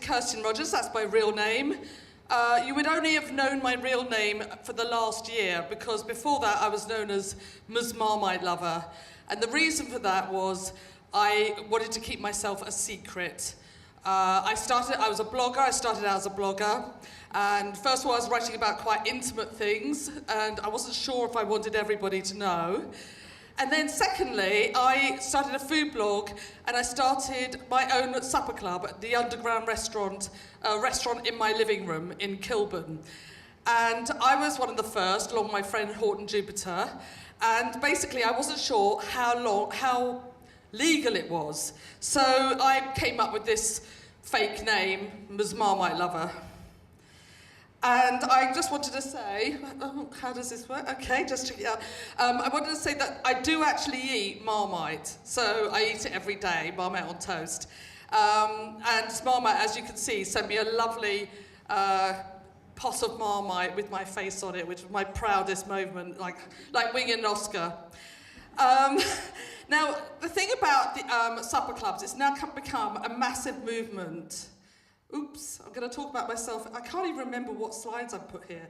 Kerstin Rodgers, that's my real name. You would only have known my real name for the last year, because before that I was known as MsMarmiteLover. And the reason for that was I wanted to keep myself a secret. I was a blogger, I started out as a blogger, and first of all I was writing about quite intimate things, and I wasn't sure if I wanted everybody to know. And then secondly, I started a food blog, and I started my own supper club at the Underground restaurant, a restaurant in my living room in Kilburn. And I was one of the first, along with my friend Horton Jupiter, and basically I wasn't sure how legal it was. So I came up with this fake name, MsMarmiteLover. And I just wanted to say, how does this work? Okay, just check it out. I wanted to say that I do actually eat Marmite. So I eat it every day, Marmite on toast. And Marmite, as you can see, sent me a lovely pot of Marmite with my face on it, which was my proudest moment, like winning an Oscar. Now, the thing about the supper clubs, it's now become a massive movement. Oops, I'm going to talk about myself. I can't even remember what slides I've put here.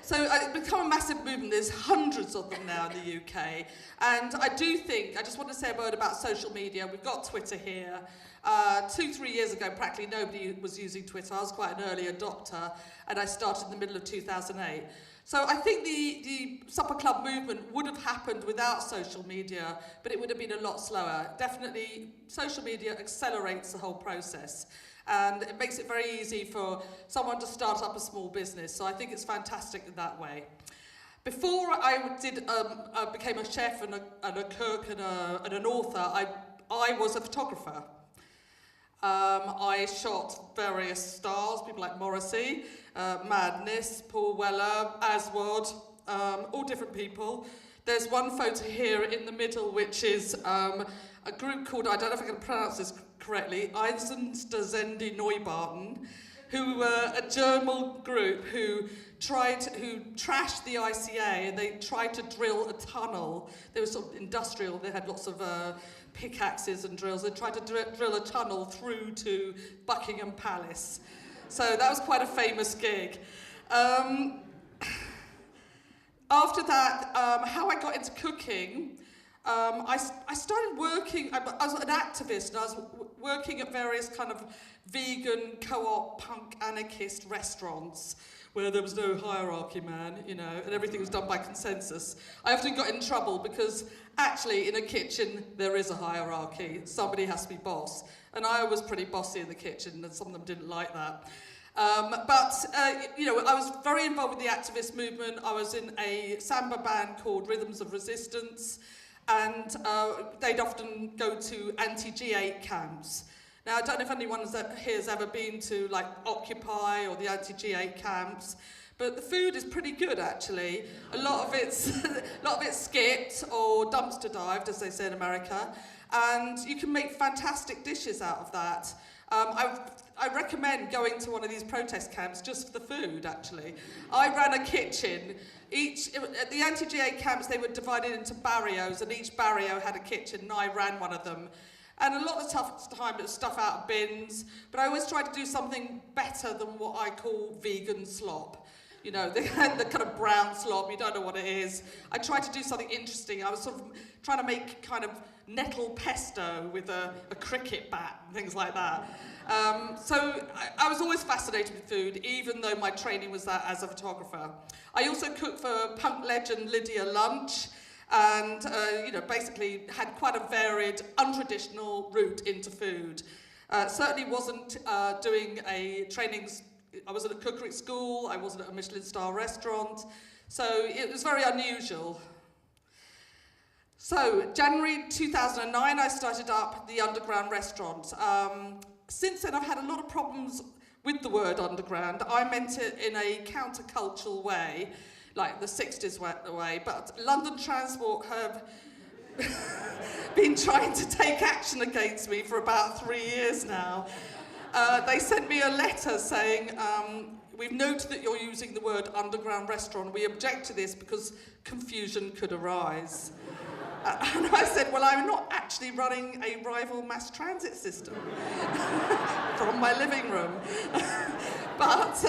So it's become a massive movement. There's hundreds of them now in the UK. And I just want to say a word about social media. We've got Twitter here. 2-3 years ago, practically nobody was using Twitter. I was quite an early adopter, and I started in the middle of 2008. So I think the supper club movement would have happened without social media, but it would have been a lot slower. Definitely, social media accelerates the whole process, and it makes it very easy for someone to start up a small business. So I think it's fantastic in that way. Before I became a chef and a cook and an author, I was a photographer. I shot various stars, people like Morrissey, Madness, Paul Weller, Aswad, all different people. There's one photo here in the middle, which is a group called, I don't know if I can pronounce this correctly, Eisenstazendi Neubauten, who were a German group who trashed the ICA, and they tried to drill a tunnel. They were sort of industrial, they had lots of pickaxes and drills. They tried to drill a tunnel through to Buckingham Palace. So that was quite a famous gig. After that, how I got into cooking, I started working, I was an activist, and I was working at various kind of vegan, co-op, punk, anarchist restaurants where there was no hierarchy, man, you know, and everything was done by consensus. I often got in trouble because actually in a kitchen there is a hierarchy. Somebody has to be boss. And I was pretty bossy in the kitchen, and some of them didn't like that. You know, I was very involved with the activist movement. I was in a samba band called Rhythms of Resistance, and they'd often go to anti-G8 camps. Now, I don't know if anyone here has ever been to like Occupy or the anti-G8 camps, but the food is pretty good actually. A lot of it's skipped or dumpster dived, as they say in America, and you can make fantastic dishes out of that. I recommend going to one of these protest camps just for the food, actually. I ran a kitchen. At the anti-G8 camps, they were divided into barrios, and each barrio had a kitchen, and I ran one of them. And a lot of the time it was stuff out of bins, but I always tried to do something better than what I call vegan slop. You know, they had the kind of brown slop, you don't know what it is. I tried to do something interesting. I was sort of trying to make kind of nettle pesto with a cricket bat and things like that. So I was always fascinated with food, even though my training was that as a photographer. I also cooked for punk legend Lydia Lunch, and you know, basically had quite a varied, untraditional route into food. Certainly wasn't doing a training. I wasn't at a cookery school. I wasn't at a Michelin star restaurant, so it was very unusual. So January 2009, I started up the Underground restaurant. Since then, I've had a lot of problems with the word underground. I meant it in a countercultural way, like the 60s way, but London Transport have been trying to take action against me for about 3 years now. They sent me a letter saying, we've noted that you're using the word underground restaurant. We object to this because confusion could arise. And I said, well, I'm not actually running a rival mass transit system from my living room. But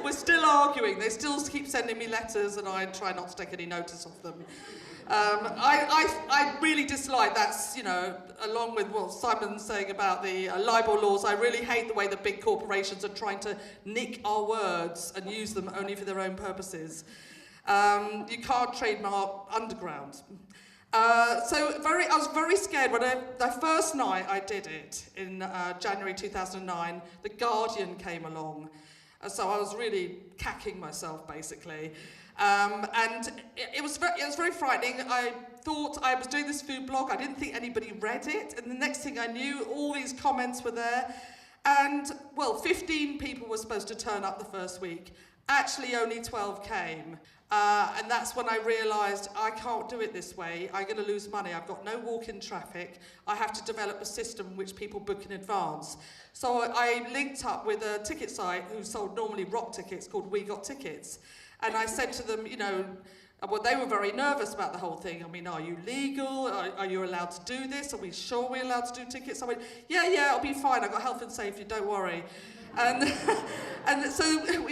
we're still arguing. They still keep sending me letters, and I try not to take any notice of them. I really dislike that's, along with what Simon's saying about the libel laws, I really hate the way the big corporations are trying to nick our words and use them only for their own purposes. You can't trademark underground. I was very scared when the first night I did it in January 2009. The Guardian came along, so I was really cacking myself basically, and it was very frightening. I thought I was doing this food blog. I didn't think anybody read it, and the next thing I knew, all these comments were there, and 15 people were supposed to turn up the first week. Actually, only 12 came. And that's when I realised I can't do it this way. I'm going to lose money. I've got no walk-in traffic. I have to develop a system which people book in advance. So I linked up with a ticket site who sold normally rock tickets called We Got Tickets. And I said to them, they were very nervous about the whole thing. I mean, are you legal? Are you allowed to do this? Are we sure we're allowed to do tickets? I went, yeah, it'll be fine. I've got health and safety, don't worry. And so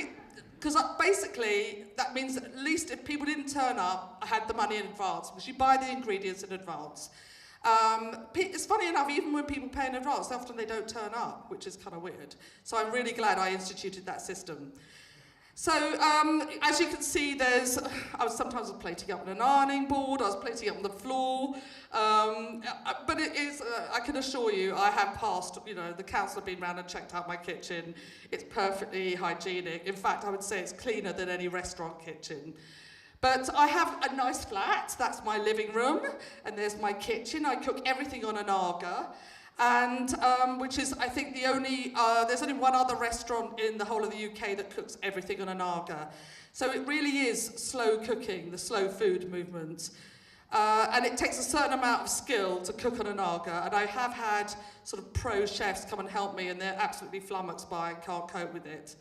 because basically, that means at least if people didn't turn up, I had the money in advance, because you buy the ingredients in advance. It's funny enough, even when people pay in advance, often they don't turn up, which is kind of weird. So I'm really glad I instituted that system. So, as you can see, I was sometimes plating up on an ironing board, I was plating up on the floor, but it is, I can assure you, I have passed, the council have been round and checked out my kitchen. It's perfectly hygienic. In fact, I would say it's cleaner than any restaurant kitchen. But I have a nice flat, that's my living room, and there's my kitchen. I cook everything on an Aga. And which is, I think, there's only one other restaurant in the whole of the UK that cooks everything on an Aga. So it really is slow cooking, the slow food movement. And it takes a certain amount of skill to cook on an Aga, and I have had sort of pro chefs come and help me, and they're absolutely flummoxed by it, can't cope with it.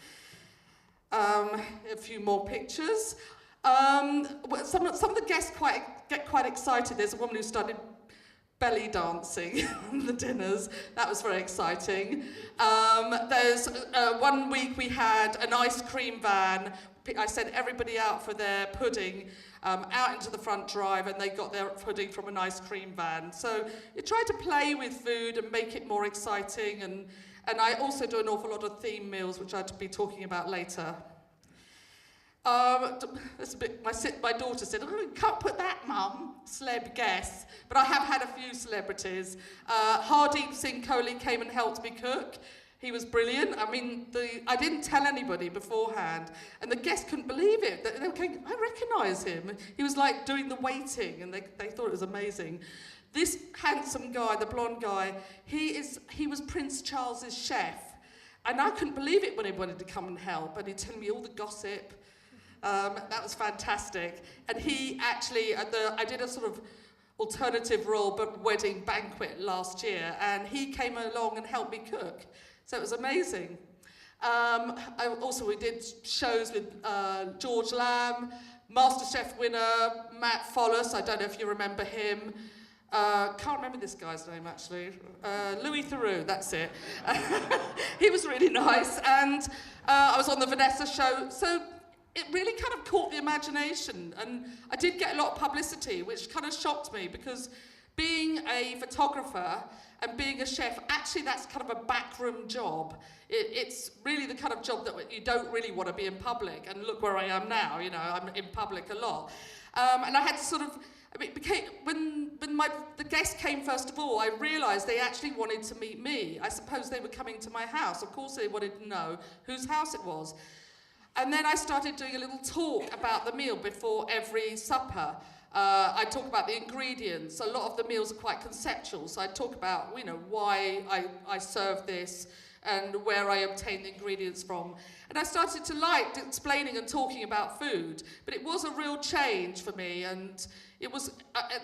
A few more pictures. Some of the guests get quite excited. There's a woman who started belly dancing at the dinners. That was very exciting. There's one week we had an ice cream van. I sent everybody out for their pudding out into the front drive, and they got their pudding from an ice cream van. So you try to play with food and make it more exciting, and I also do an awful lot of theme meals, which I'll be talking about later. That's a bit, my daughter said, "Oh, you can't put that, Mum," celeb guess. But I have had a few celebrities. Hardeep Singh Kohli came and helped me cook. He was brilliant. I mean, I didn't tell anybody beforehand, and the guests couldn't believe it. They were going, "I recognise him." He was like doing the waiting, and they thought it was amazing. This handsome guy, the blonde guy, he was Prince Charles's chef, and I couldn't believe it when he wanted to come and help, and he'd tell me all the gossip. That was fantastic. And he actually, I did a sort of alternative role but wedding banquet last year, and he came along and helped me cook. So it was amazing. We did shows with George Lamb, MasterChef winner Matt Follis, I don't know if you remember him. Can't remember this guy's name actually. Louis Theroux, that's it. He was really nice, and I was on the Vanessa show. So it really kind of caught the imagination, and I did get a lot of publicity, which kind of shocked me, because being a photographer and being a chef, actually that's kind of a backroom job. It's really the kind of job that you don't really want to be in public, and look where I am now, I'm in public a lot. And I had to sort of, when the guests came first of all, I realised they actually wanted to meet me. I suppose they were coming to my house. Of course they wanted to know whose house it was. And then I started doing a little talk about the meal before every supper. I talk about the ingredients. A lot of the meals are quite conceptual, so I talk about, why I serve this and where I obtain the ingredients from. And I started to like explaining and talking about food, but it was a real change for me, and it was,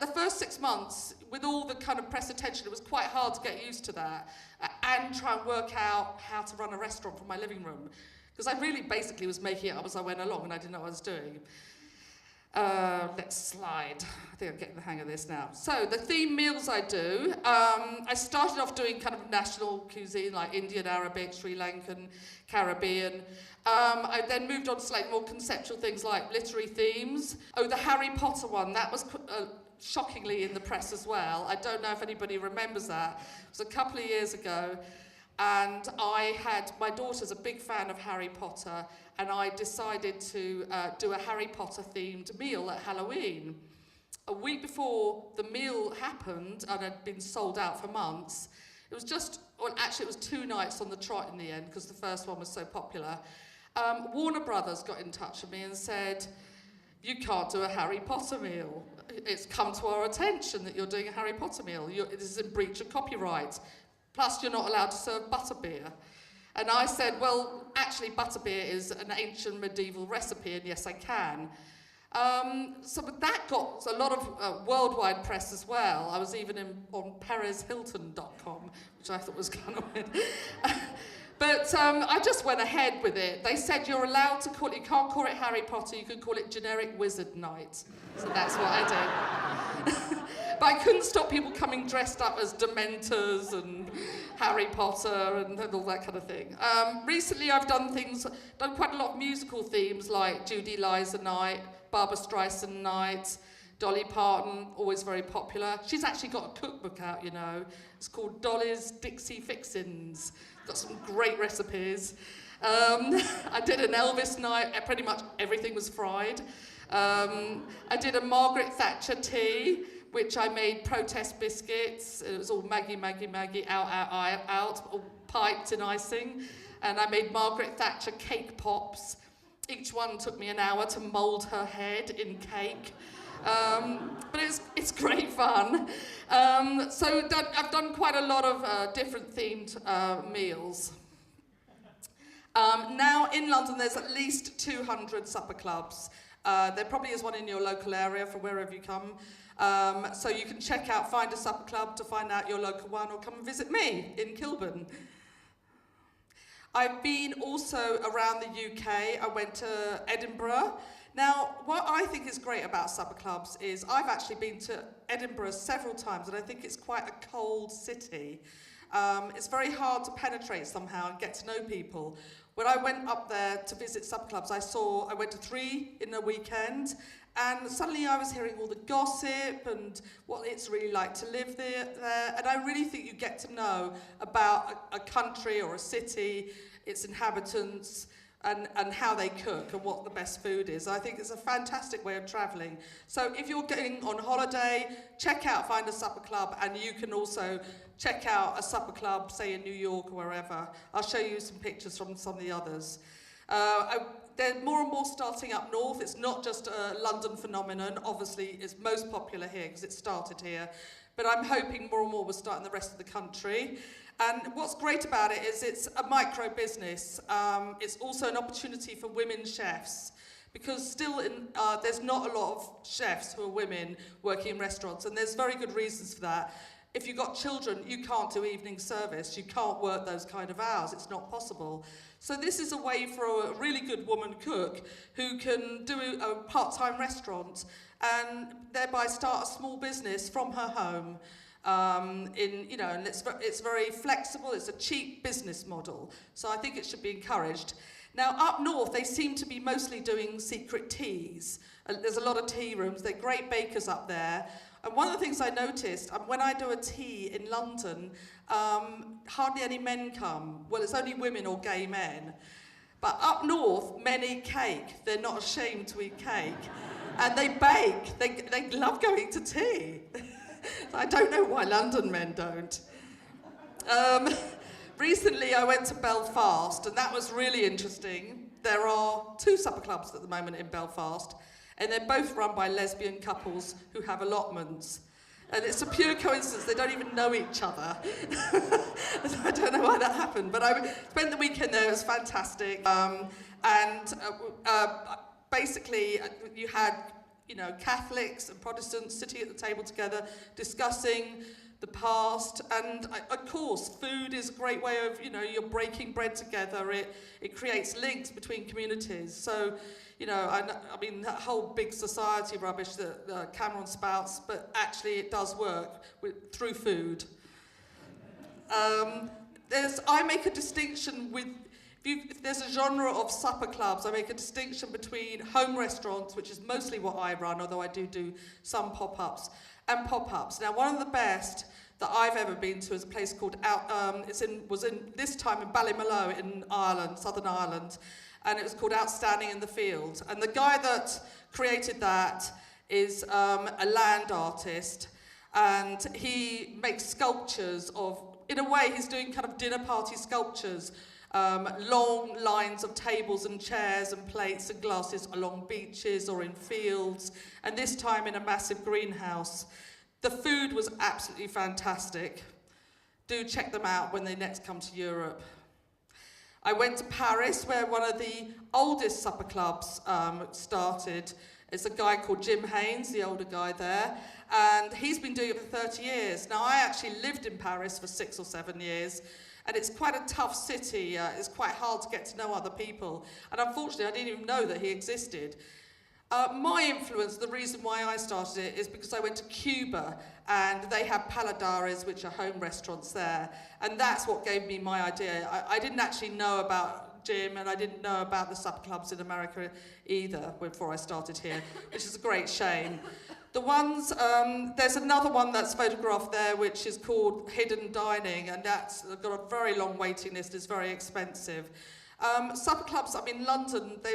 the first 6 months, with all the kind of press attention, it was quite hard to get used to that, and try and work out how to run a restaurant from my living room. Because I really basically was making it up as I went along, and I didn't know what I was doing. Let's slide. I think I'm getting the hang of this now. So the theme meals I do, I started off doing kind of national cuisine like Indian, Arabic, Sri Lankan, Caribbean. I then moved on to slightly more conceptual things like literary themes. Oh, the Harry Potter one, that was shockingly in the press as well. I don't know if anybody remembers that. It was a couple of years ago. And my daughter's a big fan of Harry Potter, and I decided to do a Harry Potter themed meal at Halloween. A week before the meal happened, and had been sold out for months, it was it was 2 nights on the trot in the end, because the first one was so popular. Warner Brothers got in touch with me and said, "You can't do a Harry Potter meal. It's come to our attention that you're doing a Harry Potter meal. This is in breach of copyright. Plus, you're not allowed to serve butterbeer." And I said, well, actually, butterbeer is an ancient medieval recipe, and yes, I can. But that got a lot of worldwide press as well. I was even on PerezHilton.com, which I thought was kind of weird. But I just went ahead with it. They said you can't call it Harry Potter, you can call it generic wizard night. So that's what I did. But I couldn't stop people coming dressed up as Dementors and Harry Potter and all that kind of thing. Recently I've done quite a lot of musical themes like Judy Liza night, Barbra Streisand night, Dolly Parton, always very popular. She's actually got a cookbook out, you know. It's called Dolly's Dixie Fixins. Got some great recipes. I did an Elvis night, pretty much everything was fried. I did a Margaret Thatcher tea, which I made protest biscuits. It was all Maggie, Maggie, Maggie, out, all piped in icing. And I made Margaret Thatcher cake pops. Each one took me an hour to mould her head in cake. But it's great fun. So I've done quite a lot of different themed meals. Now in London there's at least 200 supper clubs. There probably is one in your local area from wherever you come. So you can find a supper club to find out your local one, or come and visit me in Kilburn. I've been also around the UK. I went to Edinburgh. Now, what I think is great about supper clubs is I've actually been to Edinburgh several times, and I think it's quite a cold city. It's very hard to penetrate somehow and get to know people. When I went up there to visit supper clubs, I went to 3 in a weekend, and suddenly I was hearing all the gossip and what it's really like to live there. And I really think you get to know about a country or a city, its inhabitants, and how they cook and what the best food is. I think it's a fantastic way of travelling. So if you're going on holiday, find a supper club, and you can also check out a supper club, say in New York or wherever. I'll show you some pictures from some of the others. They're more and more starting up north. It's not just a London phenomenon. Obviously, it's most popular here because it started here. But I'm hoping more and more will start in the rest of the country. And what's great about it is it's a micro business. It's also an opportunity for women chefs, because still there's not a lot of chefs who are women working in restaurants, and there's very good reasons for that. If you've got children, you can't do evening service. You can't work those kind of hours. It's not possible. So this is a way for a really good woman cook who can do a part-time restaurant and thereby start a small business from her home. And it's very flexible. It's a cheap business model. So I think it should be encouraged. Now, up north, they seem to be mostly doing secret teas. There's a lot of tea rooms. They're great bakers up there. And one of the things I noticed, when I do a tea in London, hardly any men come. Well, it's only women or gay men. But up north, men eat cake. They're not ashamed to eat cake. And they bake. They love going to tea. I don't know why London men don't. Recently, I went to Belfast, and that was really interesting. There are 2 supper clubs at the moment in Belfast, and they're both run by lesbian couples who have allotments. And it's a pure coincidence, they don't even know each other. I don't know why that happened, but I spent the weekend there, it was fantastic. Basically, you had Catholics and Protestants sitting at the table together, discussing the past, and of course, food is a great way of, you're breaking bread together. It creates links between communities. So, I mean, that whole big society rubbish that Cameron spouts, but actually it does work through food. I make a distinction with, if there's a genre of supper clubs, I make a distinction between home restaurants, which is mostly what I run, although I do some pop-ups, and pop-ups. Now, one of the best that I've ever been to is a place called this time in Ballymaloe in Ireland, Southern Ireland, and it was called Outstanding in the Field. And the guy that created that is a land artist, and he makes sculptures of, in a way, he's doing kind of dinner party sculptures, long lines of tables and chairs and plates and glasses along beaches or in fields, and this time in a massive greenhouse. The food was absolutely fantastic. Do check them out when they next come to Europe. I went to Paris, where one of the oldest supper clubs started. It's a guy called Jim Haynes, the older guy there, and he's been doing it for 30 years. Now, I actually lived in Paris for 6 or 7 years, and it's quite a tough city. It's quite hard to get to know other people, and unfortunately, I didn't even know that he existed. My influence, the reason why I started it, is because I went to Cuba, and they have paladares, which are home restaurants there, and that's what gave me my idea. I didn't actually know about Jim, and I didn't know about the supper clubs in America either before I started here, which is a great shame. The ones, there's another one that's photographed there, which is called Hidden Dining, and that's got a very long waiting list. It's very expensive. Supper clubs, in London, they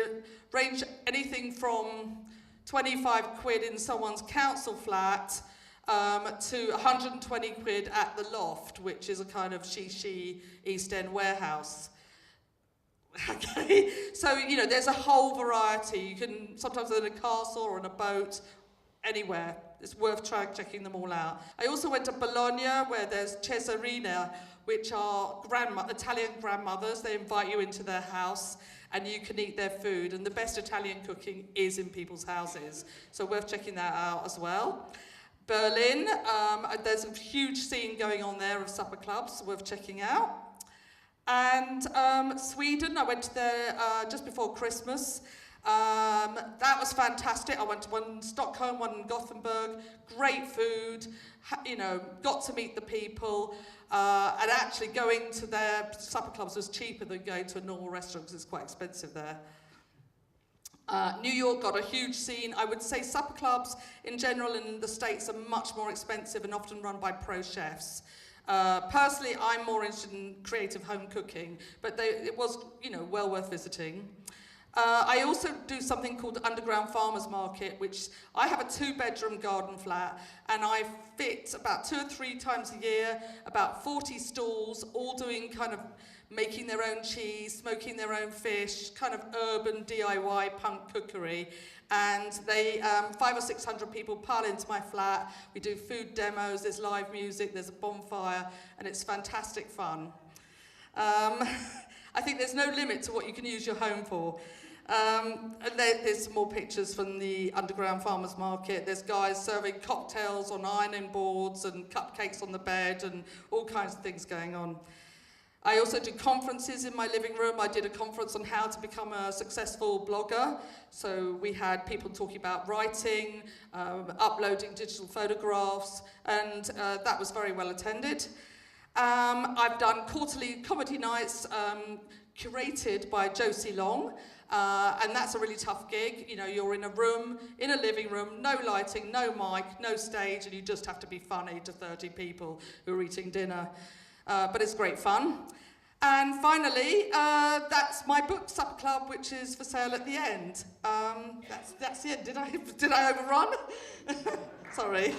range anything from 25 quid in someone's council flat to 120 quid at the Loft, which is a kind of shishi East End warehouse. Okay, so, there's a whole variety. You can sometimes in a castle or on a boat, anywhere. It's worth checking them all out. I also went to Bologna, where there's Cesarina, which are Italian grandmothers. They invite you into their house, and you can eat their food. And the best Italian cooking is in people's houses, so worth checking that out as well. Berlin, there's a huge scene going on there of supper clubs, worth checking out. And Sweden, I went to there just before Christmas. That was fantastic. I went to one in Stockholm, one in Gothenburg. Great food, got to meet the people. And actually going to their supper clubs was cheaper than going to a normal restaurant because it's quite expensive there. New York got a huge scene. I would say supper clubs in general in the States are much more expensive and often run by pro chefs. Personally, I'm more interested in creative home cooking, but it was, well worth visiting. I also do something called the Underground Farmers Market, which I have a 2-bedroom garden flat, and I fit about 2 or 3 times a year, about 40 stalls, all doing kind of making their own cheese, smoking their own fish, kind of urban DIY punk cookery. And they, 500 or 600 people pile into my flat. We do food demos, there's live music, there's a bonfire, and it's fantastic fun. I think there's no limit to what you can use your home for. And there's some more pictures from the Underground Farmers Market. There's guys serving cocktails on ironing boards and cupcakes on the bed and all kinds of things going on. I also do conferences in my living room. I did a conference on how to become a successful blogger. So we had people talking about writing, uploading digital photographs, and that was very well attended. I've done quarterly comedy nights curated by Josie Long, and that's a really tough gig. You're in a room, in a living room, no lighting, no mic, no stage, and you just have to be funny to 30 people who are eating dinner. But it's great fun. And finally, that's my book, Supper Club, which is for sale at the end. That's it. Did I overrun? Sorry.